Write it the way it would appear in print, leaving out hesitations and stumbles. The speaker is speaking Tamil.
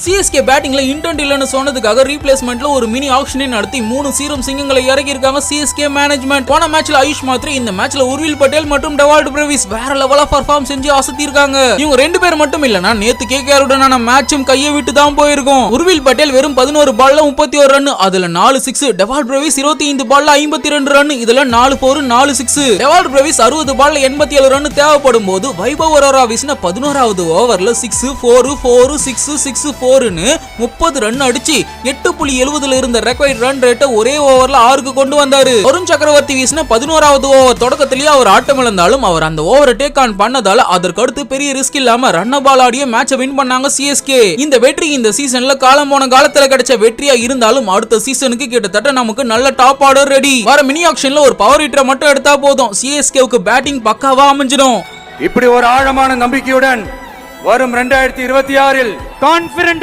சிஎஸ்கே பேட்டிங்ல இன்டென்ட் இல்லன்னு சொன்னதுக்காக ரீப்ளேஸ்மெண்ட்ல ஒரு மினி ஆக்ஷனே நடத்தி 3 சீரம் சிங்கங்களை இறக்கி இருக்காங்க சிஎஸ்கே மேனேஜ்மெண்ட். போன மேட்ச்ல ஆயுஷ் மாத்ரி, இந்த மேட்ச்ல உர்வில் பட்டேல் மற்றும் டெவால்ட் பிரவிஸ் வேற லெவலா பெர்ஃபார்ம் செஞ்சு அசத்தி இருக்காங்க. இவங்க 2 பேர் மட்டும் இல்லனா நேத்து கேகேஆருடனான மேட்சும் கையை விட்டு தான் போயிருக்கும். உர்வில் பட்டேல் வெறும் 11 பால்ல 31 ரன், அதுல 4 6. டெவால்ட் பிரவிஸ் 25 பால்ல 52 ரன், இதுல 4 4 4 6. டெவால்ட் பிரவிஸ் 60 பால்ல 87 ரன் தேவைப்படும் போது வைபவ் அரோரா வீசின 11வது ஓவர்ல 6 4 4 6 6 30 ரன் அடிச்சு 8.70 இருந்த ரெக்வயர்ட் ரன் ரேட்டை ஒரே ஓவர்ல 6க்கு கொண்டு வந்தாரு. வருண் சக்கரவர்த்தி வீசின 11வது ஓவர் தொடக்கத்திலேயே அவர் ஆட்டம் இழந்தாலும் அவர் அந்த ஓவரை டேக் ஆன் பண்ணதால அதற்கு அடுத்து பெரிய ரிஸ்க் இல்லாம ரன் பால் ஆடிய மேட்சை வின் பண்ணாங்க சிஎஸ்கே. இந்த வெற்றி இந்த சீசன்ல காலம் போன காலத்துல கிடைச்ச வெற்றியா இருந்தாலும் அடுத்த சீசனுக்கு கிட்டத்தட்ட நமக்கு நல்ல டாப் ஆர்டர் ரெடி. வர மினி ஆக்ஷன்ல ஒரு பவர் ஹிட்டரை மட்டும் எடுத்தா போதும், சிஎஸ்கேவுக்கு பேட்டிங் பக்காவா அமைஞ்சிடும். இப்படி ஒரு ஆழமான நம்பிக்கையுடன் வரும் 2026 கான்ஃபிடன்ட்